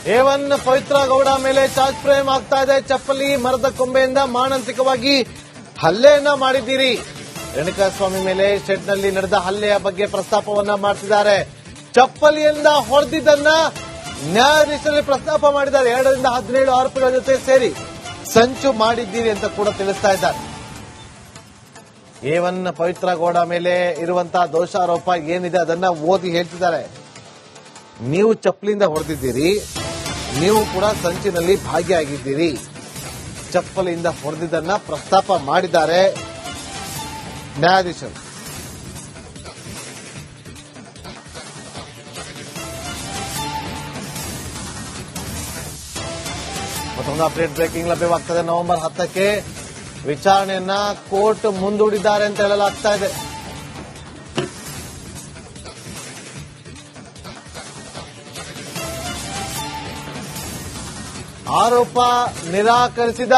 A1 Pavithra Gowda ಮೇಲೆ charge frame ಆಗ್ತಾ ಇದೆ. ಚಪ್ಪಲಿ ಮರದ ಕೊಂಬೆಯಿಂದ ಮಾನಸಿಕವಾಗಿ ಹಲ್ಲೆಯನ್ನ ಮಾಡಿದ್ದೀರಿ. ರೇಣುಕಾಸ್ವಾಮಿ ಮೇಲೆ ಶೆಡ್ನಲ್ಲಿ ನಡೆದ ಹಲ್ಲೆಯ ಬಗ್ಗೆ ಪ್ರಸ್ತಾಪವನ್ನ ಮಾಡ್ತಿದ್ದಾರೆ. ಚಪ್ಪಲಿಯಿಂದ ಹೊಡೆದಿದ್ದನ್ನ ನ್ಯಾಯಾಧೀಶರಲ್ಲಿ ಪ್ರಸ್ತಾಪ ಮಾಡಿದ್ದಾರೆ. 2 ರಿಂದ 17 ಆರೋಪಿಗಳ ಜೊತೆ ಸೇರಿ ಸಂಚು ಮಾಡಿದ್ದೀರಿ ಅಂತ ಕೂಡ ತಿಳಿಸ್ತಾ ಇದ್ದಾರೆ. A1 ಪವಿತ್ರ ಗೌಡ ಮೇಲೆ ಇರುವಂತಹ ದೋಷಾರೋಪ ಏನಿದೆ ಅದನ್ನ ಓದಿ ಹೇಳ್ತಿದ್ದಾರೆ. ನೀವು ಚಪ್ಪಲಿಯಿಂದ ಹೊಡೆದಿದ್ದೀರಿ, ನೀವು ಕೂಡ ಸಂಚಿನಲ್ಲಿ ಭಾಗಿಯಾಗಿದ್ದೀರಿ. ಚಪ್ಪಲಿಯಿಂದ ಹೊಡೆದಿದ್ದನ್ನ ಪ್ರಸ್ತಾಪ ಮಾಡಿದ್ದಾರೆ ನ್ಯಾಯಾಧೀಶರು. ಮತ್ತೊಂದು ಅಪ್ಡೇಟ್ ಬ್ರೇಕಿಂಗ್ ಲಭ್ಯವಾಗ್ತದೆ. ನವೆಂಬರ್ 10ಕ್ಕೆ ವಿಚಾರಣೆಯನ್ನ ಕೋರ್ಟ್ ಮುಂದೂಡಿದ್ದಾರೆ ಅಂತ ಹೇಳಲಾಗ್ತಾ ಇದೆ. ಆರೋಪ ನಿರಾಕರಿಸಿದ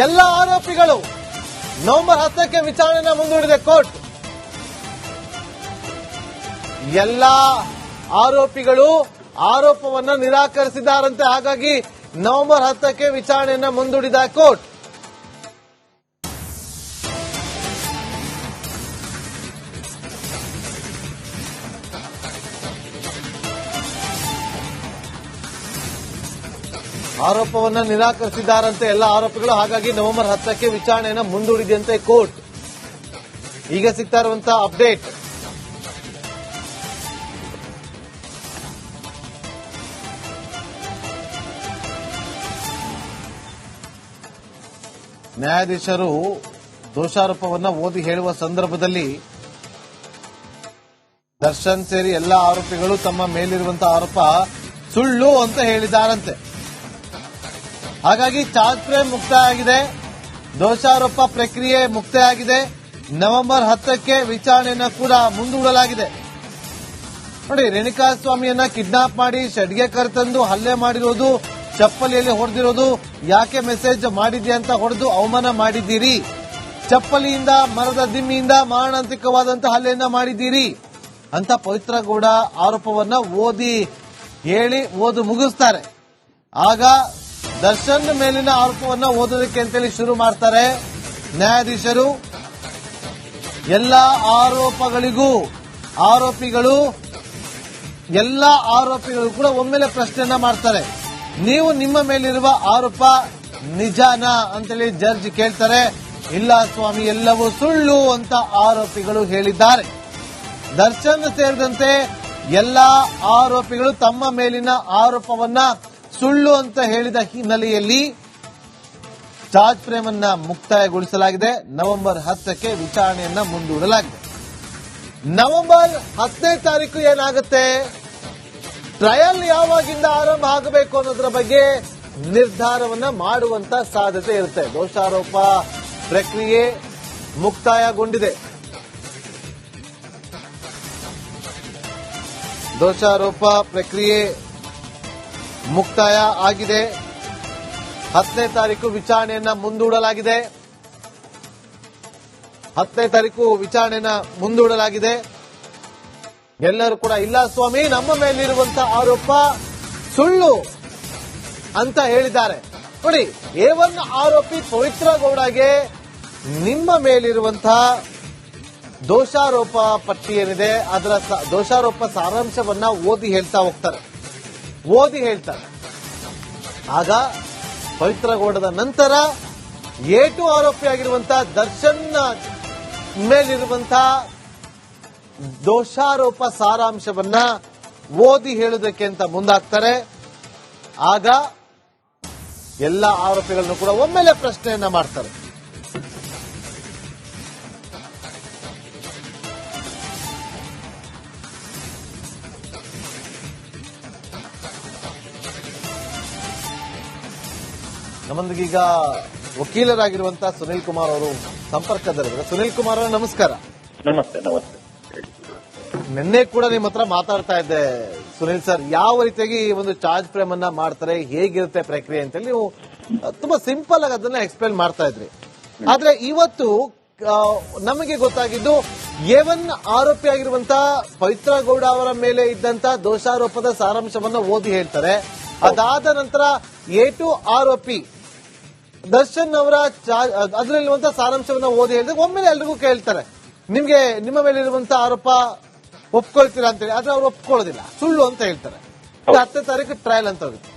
ಎಲ್ಲ ಆರೋಪಿಗಳು ನವೆಂಬರ್ 10ಕ್ಕೆ ವಿಚಾರಣೆಯನ್ನು ಮುಂದೂಡಿದೆ ಕೋರ್ಟ್. ಎಲ್ಲ ಆರೋಪಿಗಳು ಆರೋಪವನ್ನ ನಿರಾಕರಿಸಿದ್ದಾರಂತೆ. ಹಾಗಾಗಿ ನವೆಂಬರ್ 10ಕ್ಕೆ ವಿಚಾರಣೆಯನ್ನ ಮುಂದೂಡಿದ ಕೋರ್ಟ್. ಆರೋಪವನ್ನ ನಿರಾಕರಿಸಿದ್ದಾರಂತೆ ಎಲ್ಲ ಆರೋಪಿಗಳು. ಹಾಗಾಗಿ ನವೆಂಬರ್ 10ಕ್ಕೆ ವಿಚಾರಣೆಯನ್ನು ಮುಂದೂಡಿದಂತೆ ಕೋರ್ಟ್. ಈಗ ಸಿಗ್ತಾ ಇರುವಂತಹ ಅಪ್ಡೇಟ್. ನ್ಯಾಯಾಧೀಶರು ದೋಷಾರೋಪವನ್ನ ಓದಿ ಹೇಳುವ ಸಂದರ್ಭದಲ್ಲಿ ದರ್ಶನ್ ಸೇರಿ ಎಲ್ಲ ಆರೋಪಿಗಳು ತಮ್ಮ ಮೇಲಿರುವಂತಹ ಆರೋಪ ಸುಳ್ಳು ಅಂತ ಹೇಳಿದ್ದಾರಂತೆ. ಹಾಗಾಗಿ ಚಾರ್ಜ್ ಫ್ರೇಮ್ ಮುಕ್ತಾಯ ಆಗಿದೆ, ದೋಷಾರೋಪ ಪ್ರಕ್ರಿಯೆ ಮುಕ್ತಾಯ ಆಗಿದೆ. ನವೆಂಬರ್ 10ಕ್ಕೆ ವಿಚಾರಣೆಯನ್ನು ಕೂಡ ಮುಂದೂಡಲಾಗಿದೆ. ನೋಡಿ, ರೇಣುಕಾಸ್ವಾಮಿಯನ್ನ ಕಿಡ್ನಾಪ್ ಮಾಡಿ ಶೆಡ್ಗೆ ಕರೆತಂದು ಹಲ್ಲೆ ಮಾಡಿರೋದು, ಚಪ್ಪಲಿಯಲ್ಲಿ ಹೊಡೆದಿರೋದು, ಯಾಕೆ ಮೆಸೇಜ್ ಮಾಡಿದ್ದೆ ಅಂತ ಹೊಡೆದು ಅವಮಾನ ಮಾಡಿದ್ದೀರಿ. ಚಪ್ಪಲಿಯಿಂದ ಮರದ ದಿಮ್ಮಿಯಿಂದ ಮಾರಣಾಂತಿಕವಾದಂತಹ ಹಲ್ಲೆಯನ್ನ ಮಾಡಿದ್ದೀರಿ ಅಂತ ಪವಿತ್ರ ಗೌಡ ಆರೋಪವನ್ನ ಓದು ಮುಗಿಸ್ತಾರೆ. ಆಗ ದರ್ಶನ್ ಮೇಲಿನ ಆರೋಪವನ್ನ ಓದೋದಕ್ಕೆ ಅಂತೇಳಿ ಶುರು ಮಾಡ್ತಾರೆ ನ್ಯಾಯಾಧೀಶರು. ಎಲ್ಲ ಆರೋಪಿಗಳು ಕೂಡ ಒಮ್ಮೆಲೆ ಪ್ರಶ್ನೆಯನ್ನ ಮಾಡ್ತಾರೆ. ನೀವು ನಿಮ್ಮ ಮೇಲಿರುವ ಆರೋಪ ನಿಜಾನಾ ಅಂತೇಳಿ ಜಡ್ಜ್ ಕೇಳ್ತಾರೆ. ಇಲ್ಲ ಸ್ವಾಮಿ, ಎಲ್ಲವೂ ಸುಳ್ಳು ಅಂತ ಆರೋಪಿಗಳು ಹೇಳಿದ್ದಾರೆ. ದರ್ಶನ್ ಸೇರಿದಂತೆ ಎಲ್ಲ ಆರೋಪಿಗಳು ತಮ್ಮ ಮೇಲಿನ ಆರೋಪವನ್ನ ಸುಳ್ಳು ಅಂತ ಹೇಳಿದ ಹಿನ್ನೆಲೆಯಲ್ಲಿ ಚಾರ್ಜ್ ಫ್ರೇಮ್ ಅನ್ನ ಮುಕ್ತಾಯಗೊಳಿಸಲಾಗಿದೆ. ನವೆಂಬರ್ 10ಕ್ಕೆ ವಿಚಾರಣೆಯನ್ನ ಮುಂದೂಡಲಾಗಿದೆ. ನವೆಂಬರ್ 10ನೇ ತಾರೀಕು ಏನಾಗುತ್ತೆ, ಟ್ರಯಲ್ ಯಾವಾಗಿಂದ ಆರಂಭ ಆಗಬೇಕು ಅನ್ನೋದರ ಬಗ್ಗೆ ನಿರ್ಧಾರವನ್ನ ಮಾಡುವಂತ ಸಾಧ್ಯತೆ ಇರುತ್ತೆ. ದೋಷಾರೋಪ ಪ್ರಕ್ರಿಯೆ ಮುಕ್ತಾಯಗೊಂಡಿದೆ. ದೋಷಾರೋಪ ಪ್ರಕ್ರಿಯೆ ಮುಕ್ತಾಯ ಆಗಿದೆ. 10ನೇ ತಾರೀಕು ವಿಚಾರಣೆಯನ್ನ ಮುಂದೂಡಲಾಗಿದೆ. 10ನೇ ತಾರೀಕು ವಿಚಾರಣೆಯನ್ನ ಮುಂದೂಡಲಾಗಿದೆ. ಎಲ್ಲರೂ ಕೂಡ ಇಲ್ಲ ಸ್ವಾಮಿ, ನಮ್ಮ ಮೇಲಿರುವಂತಹ ಆರೋಪ ಸುಳ್ಳು ಅಂತ ಹೇಳಿದ್ದಾರೆ. ನೋಡಿ, A1 ಆರೋಪಿ ಪವಿತ್ರ ಗೌಡಗೆ ನಿಮ್ಮ ಮೇಲಿರುವಂತಹ ದೋಷಾರೋಪ ಪಟ್ಟಿ ಏನಿದೆ ಅದರ ದೋಷಾರೋಪ ಸಾರಾಂಶವನ್ನ ಓದಿ ಹೇಳ್ತಾರೆ. ಆಗ ಪವಿತ್ರ ಗೌಡದ ನಂತರ A2 ಆರೋಪಿಯಾಗಿರುವಂತಹ ದರ್ಶನ್ ಮೇಲಿರುವಂತಹ ದೋಷಾರೋಪ ಸಾರಾಂಶವನ್ನ ಓದಿ ಹೇಳುವುದಕ್ಕೆ ಅಂತ ಮುಂದಾಗ್ತಾರೆ. ಆಗ ಎಲ್ಲ ಆರೋಪಿಗಳನ್ನು ಕೂಡ ಒಮ್ಮೆಲೆ ಪ್ರಶ್ನೆಯನ್ನ ಮಾಡ್ತಾರೆ. ನಮ್ಮೊಂದಿಗೀಗ ವಕೀಲರಾಗಿರುವಂತಹ ಸುನಿಲ್ ಕುಮಾರ್ ಅವರು ಸಂಪರ್ಕದಲ್ಲಿದ್ದಾರೆ. ಸುನಿಲ್ ಕುಮಾರ್ ಅವರು ನಮಸ್ಕಾರ. ನಮಸ್ತೆ. ನಿನ್ನೆ ಕೂಡ ನಿಮ್ಮ ಹತ್ರ ಮಾತಾಡ್ತಾ ಇದ್ದೆ ಸುನಿಲ್ ಸರ್, ಯಾವ ರೀತಿಯಾಗಿ ಒಂದು ಚಾರ್ಜ್ ಫ್ರೇಮ್ ಅನ್ನ ಮಾಡ್ತಾರೆ, ಹೇಗಿರುತ್ತೆ ಪ್ರಕ್ರಿಯೆ ಅಂತ ನೀವು ತುಂಬಾ ಸಿಂಪಲ್ ಆಗಿ ಅದನ್ನ ಎಕ್ಸ್ಪ್ಲೇನ್ ಮಾಡ್ತಾ ಇದ್ರಿ. ಆದ್ರೆ ಇವತ್ತು ನಮಗೆ ಗೊತ್ತಾಗಿದ್ದು A1 ಆರೋಪಿಯಾಗಿರುವಂತಹ ಪವಿತ್ರ ಗೌಡ ಅವರ ಮೇಲೆ ಇದ್ದಂತ ದೋಷಾರೋಪದ ಸಾರಾಂಶವನ್ನು ಓದಿ ಹೇಳ್ತಾರೆ. ಅದಾದ ನಂತರ A2 ಆರೋಪಿ ದರ್ಶನ್ ಅವರ ಅದರಲ್ಲಿರುವಂತಹ ಸಾರಾಂಶವನ್ನ ಓದಿ ಹೇಳಿದಾಗ ಒಮ್ಮೆಲೆ ಎಲ್ರಿಗೂ ಕೇಳ್ತಾರೆ, ನಿಮ್ಗೆ ನಿಮ್ಮ ಮೇಲೆ ಇರುವಂತಹ ಆರೋಪ ಒಪ್ಕೊಳ್ತೀರಾ ಅಂತೇಳಿ. ಆದ್ರೆ ಅವ್ರು ಒಪ್ಕೊಳ್ಳೋದಿಲ್ಲ, ಸುಳ್ಳು ಅಂತ ಹೇಳ್ತಾರೆ. 10ನೇ ತಾರೀಕು ಟ್ರಯಲ್ ಅಂತ ಹೋಗುತ್ತೆ.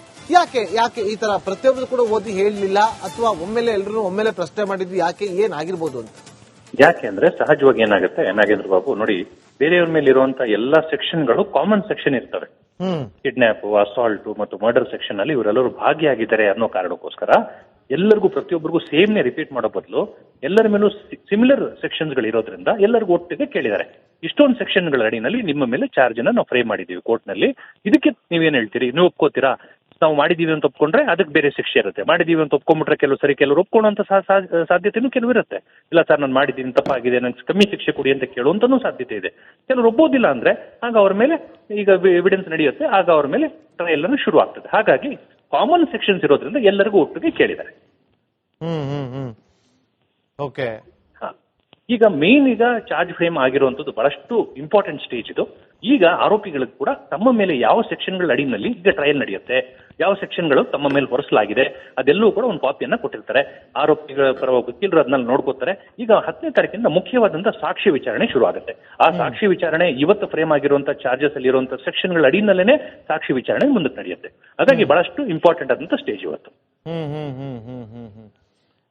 ಯಾಕೆ ಈ ತರ ಪ್ರತಿಯೊಬ್ಬರು ಕೂಡ ಓದಿ ಹೇಳಲಿಲ್ಲ, ಅಥವಾ ಒಮ್ಮೆಲೆ ಎಲ್ಲರೂ ಒಮ್ಮೆಲೆ ಪ್ರಶ್ನೆ ಮಾಡಿದ್ದು ಯಾಕೆ, ಏನಾಗಿರ್ಬೋದು ಅಂತ? ಯಾಕೆ ಅಂದ್ರೆ ಸಹಜವಾಗಿ ಏನಾಗುತ್ತೆ ನಾಗೇಂದ್ರ ಬಾಬು, ನೋಡಿ ಬೇರೆಯವ್ರ ಮೇಲೆ ಇರುವಂತಹ ಎಲ್ಲಾ ಸೆಕ್ಷನ್ಗಳು ಕಾಮನ್ ಸೆಕ್ಷನ್ ಇರ್ತವೆ. ಕಿಡ್ನಾಪ್, ಅಸಾಲ್ಟ್ ಮತ್ತು ಮರ್ಡರ್ ಸೆಕ್ಷನ್ ಅಲ್ಲಿ ಇವರೆಲ್ಲರೂ ಭಾಗಿಯಾಗಿದ್ದಾರೆ ಅನ್ನೋ ಕಾರಣಕ್ಕೋಸ್ಕರ ಎಲ್ಲರಿಗೂ ಪ್ರತಿಯೊಬ್ಬರಿಗೂ ಸೇಮ್ನೇ ರಿಪೀಟ್ ಮಾಡೋ ಬದಲು ಎಲ್ಲರ ಮೇಲೂ ಸಿಮಿಲರ್ ಸೆಕ್ಷನ್ಸ್ ಗಳಿರೋದ್ರಿಂದ ಎಲ್ಲರಿಗೂ ಒಟ್ಟಿಗೆ ಕೇಳಿದ್ದಾರೆ. ಇಷ್ಟೊಂದು ಸೆಕ್ಷನ್ಗಳ ಅಡಿನಲ್ಲಿ ನಿಮ್ಮ ಮೇಲೆ ಚಾರ್ಜ್ ಅನ್ನ ನಾವು ಫ್ರೇಮ್ ಮಾಡಿದೀವಿ ಕೋರ್ಟ್ ನಲ್ಲಿ. ಇದಕ್ಕೆ ನೀವೇನ್ ಹೇಳ್ತೀರಿ? ನೀವು ಒಪ್ಕೋತೀರಾ? ನಾವು ಮಾಡಿದೀವಿ ಅಂತ ಒಪ್ಕೊಂಡ್ರೆ ಅದಕ್ಕೆ ಬೇರೆ ಶಿಕ್ಷೆ ಇರುತ್ತೆ, ಮಾಡಿದೀವಿ ಅಂತ ಒಪ್ಕೊಂಡ್ಬಿಟ್ರೆ ಕೆಲವರು ಒಪ್ಕೊಳ್ಳುವಂತ ಸಾಧ್ಯತೆನೂ ಕೆಲವು ಇರುತ್ತೆ. ಇಲ್ಲ ಸರ್ ನಾನು ಮಾಡಿದೀನಿ, ತಪ್ಪಾಗಿದೆ, ನಂಗೆ ಕಮ್ಮಿ ಶಿಕ್ಷೆ ಕೊಡಿ ಅಂತ ಕೇಳುವಂತನೂ ಸಾಧ್ಯತೆ ಇದೆ. ಕೆಲವರು ಒಪ್ಪೋದಿಲ್ಲ ಅಂದ್ರೆ ಆಗ ಅವ್ರ ಮೇಲೆ ಈಗ ಎವಿಡೆನ್ಸ್ ನಡೆಯುತ್ತೆ, ಆಗ ಅವ್ರ ಮೇಲೆ ಟ್ರಯಲ್ ಅನ್ನು ಶುರು ಆಗ್ತದೆ. ಹಾಗಾಗಿ ಕಾಮನ್ ಸೆಕ್ಷನ್ಸ್ ಇರೋದ್ರಿಂದ ಎಲ್ಲರಿಗೂ ಒಟ್ಟಿಗೆ ಕೇಳಿದ್ದಾರೆ. ಓಕೆ. ಈಗ ಮೇನ್ ಚಾರ್ಜ್ ಫ್ರೇಮ್ ಆಗಿರುವಂತದ್ದು ಬಹಳಷ್ಟು ಇಂಪಾರ್ಟೆಂಟ್ ಸ್ಟೇಜ್ ಇದು. ಈಗ ಆರೋಪಿಗಳಿಗೆ ಕೂಡ ತಮ್ಮ ಮೇಲೆ ಯಾವ ಸೆಕ್ಷನ್ಗಳ ಅಡಿನಲ್ಲಿ ಈಗ ಟ್ರಯಲ್ ನಡೆಯುತ್ತೆ, ಯಾವ ಸೆಕ್ಷನ್ಗಳು ತಮ್ಮ ಮೇಲೆ ಹೊರಿಸಲಾಗಿದೆ, ಅದೆಲ್ಲವೂ ಕೂಡ ಒಂದು ಕಾಪಿಯನ್ನ ಕೊಟ್ಟಿರ್ತಾರೆ. ಆರೋಪಿಗಳ ಪರ ವಕೀಲರು ಅದನ್ನ ನೋಡ್ಕೋತಾರೆ. ಈಗ 10ನೇ ತಾರೀಕಿಂದ ಮುಖ್ಯವಾದಂತಹ ಸಾಕ್ಷಿ ವಿಚಾರಣೆ ಶುರು ಆಗುತ್ತೆ. ಆ ಸಾಕ್ಷಿ ವಿಚಾರಣೆ ಇವತ್ತು ಫ್ರೇಮ್ ಆಗಿರುವಂತಹ ಚಾರ್ಜಸ್ ಅಲ್ಲಿ ಇರುವಂತಹ ಸೆಕ್ಷನ್ಗಳ ಅಡಿನಲ್ಲೇನೆ ಸಾಕ್ಷಿ ವಿಚಾರಣೆ ಮುಂದಕ್ಕೆ ನಡೆಯುತ್ತೆ. ಹಾಗಾಗಿ ಬಹಳಷ್ಟು ಇಂಪಾರ್ಟೆಂಟ್ ಆದಂತಹ ಸ್ಟೇಜ್ ಇವತ್ತು.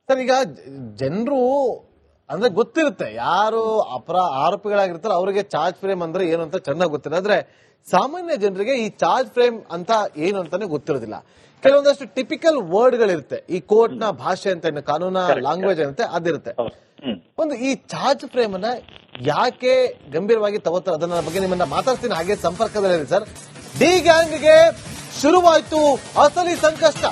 ಸರ್, ಈಗ ಜನರು ಅಂದ್ರೆ ಗೊತ್ತಿರುತ್ತೆ ಯಾರು ಆರೋಪಿಗಳಾಗಿರ್ತಾರೆ, ಅವರಿಗೆ ಚಾರ್ಜ್ ಫ್ರೇಮ್ ಅಂದ್ರೆ ಏನು ಅಂತ ಚೆನ್ನಾಗಿ ಗೊತ್ತಿಲ್ಲ. ಆದ್ರೆ ಸಾಮಾನ್ಯ ಜನರಿಗೆ ಈ ಚಾರ್ಜ್ ಫ್ರೇಮ್ ಅಂತ ಏನು ಅಂತಾನೆ ಗೊತ್ತಿರೋದಿಲ್ಲ. ಕೆಲವೊಂದಷ್ಟು ಟಿಪಿಕಲ್ ವರ್ಡ್ ಗಳಿರುತ್ತೆ, ಈ ಕೋರ್ಟ್ ನ ಭಾಷೆ ಅಂತ, ಕಾನೂನ ಲ್ಯಾಂಗ್ವೇಜ್ ಅಂತ ಅದಿರುತ್ತೆ. ಒಂದು ಈ ಚಾರ್ಜ್ ಫ್ರೇಮ್ ಅನ್ನ ಯಾಕೆ ಗಂಭೀರವಾಗಿ ತಗೋತಾರೆ, ಅದನ್ನ ಬಗ್ಗೆ ನಿಮ್ಮನ್ನ ಮಾತಾಡ್ತೀನಿ. ಹಾಗೆ ಸಂಪರ್ಕದಲ್ಲಿದೆ ಸರ್. ಡಿ ಗ್ಯಾಂಗ್ಗೆ ಶುರುವಾಯ್ತು ಅಸಲಿ ಸಂಕಷ್ಟ.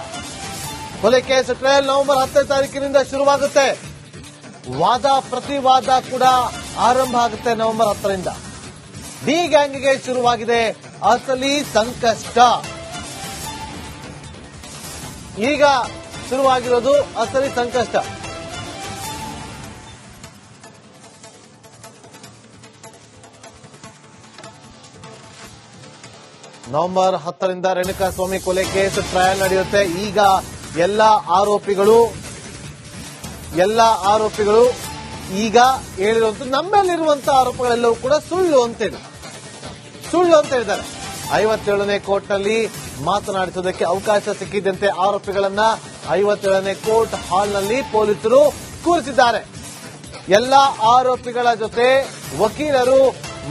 ಕೊಲೆ ಕೇಸ್ ಟ್ರಯಲ್ ನವೆಂಬರ್ 10ನೇ ತಾರೀಕಿನಿಂದ ಶುರುವಾಗುತ್ತೆ. ವಾದ ಪ್ರತಿವಾದ ಕೂಡ ಆರಂಭ ಆಗುತ್ತೆ ನವೆಂಬರ್ 10ರಿಂದ. ಡಿ ಗ್ಯಾಂಗ್ಗೆ ಶುರುವಾಗಿದೆ ಅಸಲಿ ಸಂಕಷ್ಟ. ಈಗ ಶುರುವಾಗಿರೋದು ಅಸಲಿ ಸಂಕಷ್ಟ. ನವೆಂಬರ್ 10ರಿಂದ ರೇಣುಕಾಸ್ವಾಮಿ ಕೊಲೆ ಕೇಸ್ ಟ್ರಯಲ್ ನಡೆಯುತ್ತೆ. ಈಗ ಎಲ್ಲ ಆರೋಪಿಗಳು ಈಗ ಹೇಳಿರುವಂತ ನಮ್ಮಲ್ಲಿರುವಂತಹ ಆರೋಪಗಳೆಲ್ಲವೂ ಕೂಡ ಸುಳ್ಳು ಅಂತ ಹೇಳಿದ್ದಾರೆ. 57ನೇ ಕೋರ್ಟ್ನಲ್ಲಿ ಮಾತನಾಡಿಸುವುದಕ್ಕೆ ಅವಕಾಶ ಸಿಕ್ಕಿದ್ದಂತೆ ಆರೋಪಿಗಳನ್ನ 57ನೇ ಕೋರ್ಟ್ ಹಾಲ್ನಲ್ಲಿ ಪೊಲೀಸರು ಕೂರಿಸಿದ್ದಾರೆ. ಎಲ್ಲ ಆರೋಪಿಗಳ ಜೊತೆ ವಕೀಲರು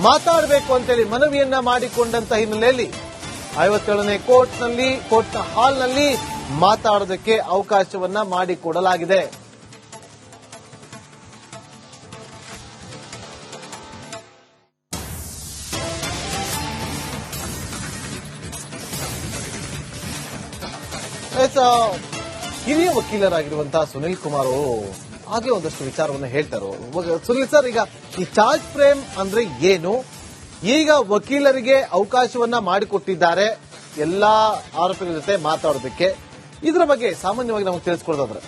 ಮಾತಾಡಬೇಕು ಅಂತೇಳಿ ಮನವಿಯನ್ನ ಮಾಡಿಕೊಂಡಂತ ಹಿನ್ನೆಲೆಯಲ್ಲಿ 57ನೇ ಕೋರ್ಟ್ನ ಹಾಲ್ನಲ್ಲಿ ಮಾತಾಡೋದಕ್ಕೆ ಅವಕಾಶವನ್ನ ಮಾಡಿಕೊಡಲಾಗಿದೆ. ಹಿರಿಯ ವಕೀಲರಾಗಿರುವಂತಹ ಸುನಿಲ್ ಕುಮಾರ್ ಅವರು ಹಾಗೆ ಒಂದಷ್ಟು ವಿಚಾರವನ್ನು ಹೇಳ್ತಾರೆ. ಸುನಿಲ್ ಸರ್, ಈಗ ಈ ಚಾರ್ಜ್ ಫ್ರೇಮ್ ಅಂದ್ರೆ ಏನು? ಈಗ ವಕೀಲರಿಗೆ ಅವಕಾಶವನ್ನ ಮಾಡಿಕೊಟ್ಟಿದ್ದಾರೆ ಎಲ್ಲಾ ಆರೋಪಿಗಳ ಜೊತೆ ಮಾತಾಡೋದಕ್ಕೆ. ಇದರ ಬಗ್ಗೆ ಸಾಮಾನ್ಯವಾಗಿ ನಮಗೆ ತಿಳಿಸ್ಕೊಡೋದಾದ್ರೆ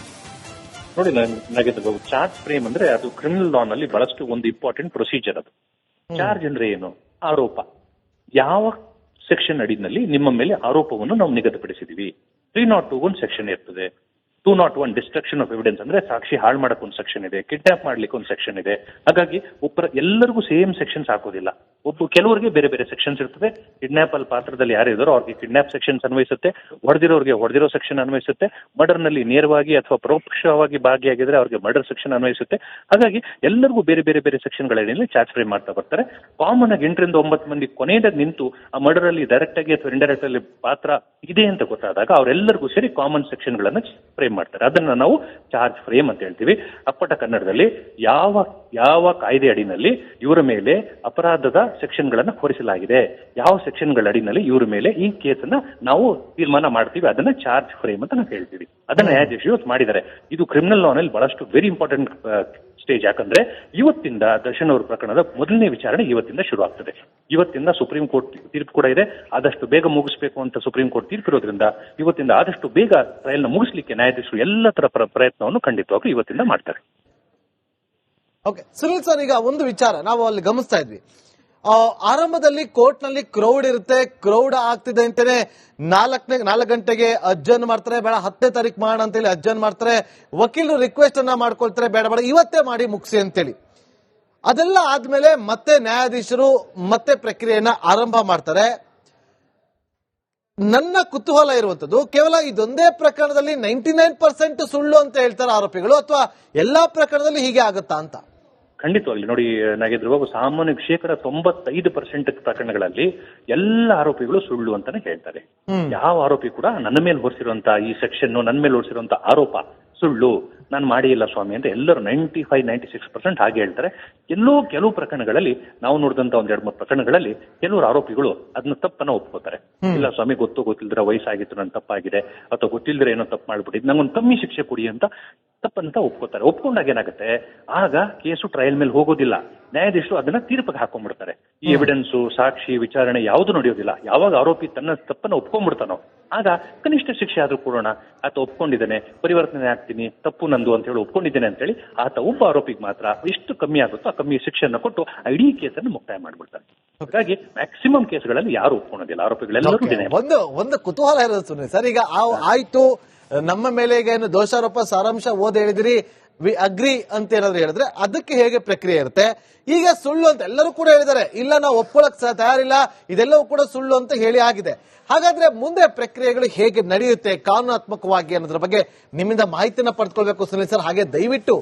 ನೋಡಿ, ನಾಗೇಂದ್ರ, ಚಾರ್ಜ್ ಫ್ರೇಮ್ ಅಂದ್ರೆ ಅದು ಕ್ರಿಮಿನಲ್ ಲಾ ನಲ್ಲಿ ಬಹಳಷ್ಟು ಒಂದು ಇಂಪಾರ್ಟೆಂಟ್ ಪ್ರೊಸೀಜರ್. ಅದು ಚಾರ್ಜ್ ಅಂದ್ರೆ ಏನು? ಆರೋಪ. ಯಾವ ಸೆಕ್ಷನ್ ಅಡಿನಲ್ಲಿ ನಿಮ್ಮ ಮೇಲೆ ಆರೋಪವನ್ನು ನಾವು ನಿಗದಿಪಡಿಸಿದೀವಿ. 301 ಒಂದು ಸೆಕ್ಷನ್ ಇರ್ತದೆ. 201 ಡಿಸ್ಟ್ರಕ್ಷನ್ ಆಫ್ ಎವಿಡೆನ್ಸ್ ಅಂದ್ರೆ ಸಾಕ್ಷಿ ಹಾಳು ಮಾಡಕ್ಕೆ ಒಂದು ಸೆಕ್ಷನ್ ಇದೆ, ಕಿಡ್ನಾಪ್ ಮಾಡ್ಲಿಕ್ಕೆ ಒಂದು ಸೆಕ್ಷನ್ ಇದೆ. ಹಾಗಾಗಿ ಎಲ್ಲರಿಗೂ ಸೇಮ್ ಸೆಕ್ಷನ್ಸ್ ಹಾಕೋದಿಲ್ಲ. ಕೆಲವರಿಗೆ ಬೇರೆ ಬೇರೆ ಸೆಕ್ಷನ್ಸ್ ಇರ್ತದೆ. ಕಿಡ್ನಾಪ್ ಅಲ್ಲಿ ಪಾತ್ರದಲ್ಲಿ ಯಾರಿದ್ದಾರೋ ಅವ್ರಿಗೆ ಕಿಡ್ನಾಪ್ ಸೆಕ್ಷನ್ಸ್ ಅನ್ವಯಿಸುತ್ತೆ, ಹೊಡೆದಿರೋ ಸೆಕ್ಷನ್ ಅನ್ವಯಿಸುತ್ತೆ. ಮರ್ಡರ್ ನಲ್ಲಿ ನೇರವಾಗಿ ಅಥವಾ ಪರೋಕ್ಷವಾಗಿ ಭಾಗಿಯಾಗಿದ್ರೆ ಅವ್ರಿಗೆ ಮರ್ಡರ್ ಸೆಕ್ಷನ್ ಅನ್ವಯಿಸುತ್ತೆ. ಹಾಗಾಗಿ ಎಲ್ಲರಿಗೂ ಬೇರೆ ಬೇರೆ ಬೇರೆ ಸೆಕ್ಷನ್ಗಳಲ್ಲಿ ಚಾರ್ಜ್ ಫ್ರೇಮ್ ಮಾಡ್ತಾ ಬರ್ತಾರೆ. ಕಾಮನ್ ಆಗಿ 8 ರಿಂದ 9 ಮಂದಿ ಕೊನೆಯದಾಗಿ ನಿಂತು ಆ ಮರ್ಡರ್ ಅಲ್ಲಿ ಡೈರೆಕ್ಟ್ ಆಗಿ ಅಥವಾ ಇಂಡೈರೆಕ್ಟ್ ಅಲ್ಲಿ ಪಾತ್ರ ಇದೆ ಅಂತ ಗೊತ್ತಾದಾಗ ಅವರೆಲ್ಲರಿಗೂ ಸೇರಿ ಕಾಮನ್ ಸೆಕ್ಷನ್ ಗಳನ್ನ ಫ್ರೇಮ್ ಮಾಡ್ತಾರೆ. ಅದನ್ನ ನಾವು ಚಾರ್ಜ್ ಫ್ರೇಮ್ ಅಂತ ಹೇಳ್ತೀವಿ. ಅಪ್ಪಟ ಕನ್ನಡದಲ್ಲಿ ಯಾವ ಕಾಯ್ದೆ ಅಡಿನಲ್ಲಿ ಇವರ ಮೇಲೆ ಅಪರಾಧದ ಸೆಕ್ಷನ್ ಗಳನ್ನ ಹೊರಿಸಲಾಗಿದೆ, ಯಾವ ಸೆಕ್ಷನ್ಗಳ ಅಡಿನಲ್ಲಿ ಇವರ ಮೇಲೆ ಈ ಕೇಸನ್ನ ನಾವು ತೀರ್ಮಾನ ಮಾಡ್ತೀವಿ, ಅದನ್ನ ಚಾರ್ಜ್ ಫ್ರೇಮ್ ಅಂತ ನಾವು ಹೇಳ್ತೀವಿ. ಅದನ್ನ ನ್ಯಾಯಾಧೀಶರು ಇವತ್ತು ಮಾಡಿದ್ದಾರೆ. ಇದು ಕ್ರಿಮಿನಲ್ ಲಾ ನಲ್ಲಿ ಬಹಳಷ್ಟು ವೆರಿ ಇಂಪಾರ್ಟೆಂಟ್ ಸ್ಟೇಜ್. ಯಾಕಂದ್ರೆ ಇವತ್ತಿಂದ ದರ್ಶನ್ ಅವರ ಪ್ರಕರಣದ ಮೊದಲನೇ ವಿಚಾರಣೆ ಇವತ್ತಿಂದ ಶುರು ಆಗ್ತದೆ. ಇವತ್ತಿಂದ ಸುಪ್ರೀಂ ಕೋರ್ಟ್ ತೀರ್ಪು ಕೂಡ ಇದೆ. ಆದಷ್ಟು ಬೇಗ ಮುಗಿಸಬೇಕು ಅಂತ ಸುಪ್ರೀಂ ಕೋರ್ಟ್ ತೀರ್ಪು ಇರೋದ್ರಿಂದ ಇವತ್ತಿಂದ ಆದಷ್ಟು ಬೇಗ ಟ್ರಯಲ್ ನ ಮುಗಿಸ್ಲಿಕ್ಕೆ ನ್ಯಾಯಾಧೀಶರು ಎಲ್ಲ ತರ ಪ್ರಯತ್ನವನ್ನು ಖಂಡಿತವಾಗ್ಲೂ ಇವತ್ತಿಂದ ಮಾಡ್ತಾರೆ. ಓಕೆ ಸುನಿಲ್ ಸರ್, ಈಗ ಒಂದು ವಿಚಾರ ನಾವು ಅಲ್ಲಿ ಗಮನಿಸ್ತಾ ಇದ್ವಿ. ಆರಂಭದಲ್ಲಿ ಕೋರ್ಟ್ ನಲ್ಲಿ ಕ್ರೌಡ್ ಇರುತ್ತೆ, ಕ್ರೌಡ್ ಆಗ್ತಿದೆ ಅಂತಾನೆ 4 ಗಂಟೆಗೆ ಅಡ್ಜರ್ನ್ ಮಾಡ್ತಾರೆ, ಬೇಡ 10ನೇ ತಾರೀಕು ಮಾಡೋಣ ಅಂತೇಳಿ ಅಡ್ಜರ್ನ್ ಮಾಡ್ತಾರೆ. ವಕೀಲರು ರಿಕ್ವೆಸ್ಟ್ ಅನ್ನ ಮಾಡ್ಕೊಳ್ತಾರೆ, ಬೇಡ ಇವತ್ತೇ ಮಾಡಿ ಮುಗಿಸಿ ಅಂತೇಳಿ. ಅದೆಲ್ಲ ಆದ್ಮೇಲೆ ಮತ್ತೆ ನ್ಯಾಯಾಧೀಶರು ಮತ್ತೆ ಪ್ರಕ್ರಿಯೆಯನ್ನ ಆರಂಭ ಮಾಡ್ತಾರೆ. ನನ್ನ ಕುತೂಹಲ ಇರುವಂತದ್ದು, ಕೇವಲ ಇದೊಂದೇ ಪ್ರಕರಣದಲ್ಲಿ 99% ಸುಳ್ಳು ಅಂತ ಹೇಳ್ತಾರೆ ಆರೋಪಿಗಳು, ಅಥವಾ ಎಲ್ಲಾ ಪ್ರಕರಣದಲ್ಲಿ ಹೀಗೆ ಆಗುತ್ತಾ ಅಂತ? ಖಂಡಿತವಾಗ್ಲಿ ನೋಡಿ ನಾಗೇಂದ್ರ ಬಾಬು, ಸಾಮಾನ್ಯ 95% ಪ್ರಕರಣಗಳಲ್ಲಿ ಎಲ್ಲ ಆರೋಪಿಗಳು ಸುಳ್ಳು ಅಂತಾನೆ ಹೇಳ್ತಾರೆ. ಯಾವ ಆರೋಪಿ ಕೂಡ ನನ್ನ ಮೇಲೆ ಹೊರಿಸಿರುವಂತ ಈ ಸೆಕ್ಷನ್, ನನ್ನ ಮೇಲೆ ಹೊರಿಸಿರುವಂತ ಆರೋಪ ಸುಳ್ಳು, ನಾನು ಮಾಡಿ ಇಲ್ಲ ಸ್ವಾಮಿ ಅಂತ ಎಲ್ಲರೂ 95-96% ಹಾಗೆ ಹೇಳ್ತಾರೆ. ಕೆಲವು ಪ್ರಕರಣಗಳಲ್ಲಿ ನಾವು ನೋಡಿದಂತ 2-3 ಪ್ರಕರಣಗಳಲ್ಲಿ ಕೆಲವರು ಆರೋಪಿಗಳು ಅದನ್ನ ತಪ್ಪನ್ನ ಒಪ್ಕೋತಾರೆ. ಇಲ್ಲ ಸ್ವಾಮಿ, ಗೊತ್ತಿಲ್ದಿರ ವಯಸ್ಸಾಗಿತ್ತು, ನನ್ನ ತಪ್ಪಾಗಿದೆ, ಅಥವಾ ಗೊತ್ತಿಲ್ದಿರ ಏನೋ ತಪ್ಪು ಮಾಡ್ಬಿಟ್ಟಿದ್ದು, ನಂಗೊಂದು ಕಮ್ಮಿ ಶಿಕ್ಷೆ ಕೊಡಿ ಅಂತ ತಪ್ಪಂತ ಒಪ್ಕೋತಾರೆ. ಒಪ್ಕೊಂಡಾಗ ಏನಾಗುತ್ತೆ, ಆಗ ಕೇಸು ಟ್ರಯಲ್ ಮೇಲೆ ಹೋಗೋದಿಲ್ಲ, ನ್ಯಾಯಾಧೀಶರು ಅದನ್ನ ತೀರ್ಪಿಗೆ ಹಾಕೊಂಡ್ಬಿಡ್ತಾರೆ. ಈ ಎವಿಡೆನ್ಸು, ಸಾಕ್ಷಿ, ವಿಚಾರಣೆ ಯಾವುದು ನಡೆಯೋದಿಲ್ಲ. ಯಾವಾಗ ಆರೋಪಿ ತನ್ನ ತಪ್ಪನ್ನ ಒಪ್ಕೊಂಡ್ಬಿಡ್ತಾನೋ ಆಗ ಕನಿಷ್ಠ ಶಿಕ್ಷೆ ಆದ್ರೂ ಕೊಡೋಣ, ಆತ ಒಪ್ಕೊಂಡಿದ್ದೇನೆ, ಪರಿವರ್ತನೆ ಆಗ್ತೀನಿ, ತಪ್ಪು ನಂದು ಅಂತ ಹೇಳಿ ಒಪ್ಕೊಂಡಿದ್ದೇನೆ ಅಂತ ಹೇಳಿ ಆತ ಒಬ್ಬ ಆರೋಪಿಗೆ ಮಾತ್ರ ಎಷ್ಟು ಕಮ್ಮಿ ಆಗುತ್ತೋ ಆ ಕಮ್ಮಿ ಶಿಕ್ಷೆಯನ್ನು ಕೊಟ್ಟು ಇಡೀ ಕೇಸನ್ನು ಮುಕ್ತಾಯ ಮಾಡ್ಬಿಡ್ತಾರೆ. ಹಾಗಾಗಿ ಮ್ಯಾಕ್ಸಿಮಮ್ ಕೇಸ್ಗಳಲ್ಲಿ ಯಾರು ಒಪ್ಕೊಳ್ಳೋದಿಲ್ಲ, ಆರೋಪಿಗಳೆಲ್ಲರೂ. ಒಂದು ಕುತೂಹಲ ಇರೋದು ಸುಮ್ಮನೆ ಸರ್, ಈಗ ಆಯ್ತು ನಮ್ಮ ಮೇಲೆ ಈಗ ಏನು ದೋಷಾರೋಪ ಸಾರಾಂಶ ಹೇಳಿದಿರಿ, ವಿ ಅಗ್ರಿ ಅಂತ ಏನಾದ್ರು ಹೇಳಿದ್ರೆ ಅದಕ್ಕೆ ಹೇಗೆ ಪ್ರಕ್ರಿಯೆ ಇರುತ್ತೆ? ಈಗ ಸುಳ್ಳು ಅಂತ ಎಲ್ಲರೂ ಕೂಡ ಹೇಳಿದ್ದಾರೆ, ಇಲ್ಲ ನಾವು ಒಪ್ಕೊಳ್ಳಕ್ ತಯಾರಿಲ್ಲ, ಇದೆಲ್ಲವೂ ಕೂಡ ಸುಳ್ಳು ಅಂತ ಹೇಳಿ ಆಗಿದೆ. ಹಾಗಾದ್ರೆ ಮುಂದೆ ಪ್ರಕ್ರಿಯೆಗಳು ಹೇಗೆ ನಡೆಯುತ್ತೆ ಕಾನೂನಾತ್ಮಕವಾಗಿ ಅನ್ನೋದ್ರ ಬಗ್ಗೆ ನಿಮ್ಮಿಂದ ಮಾಹಿತಿನ ಪಡೆದುಕೊಳ್ಬೇಕು ಸುನಿಲ್ ಸರ್. ಹಾಗೆ ದಯವಿಟ್ಟು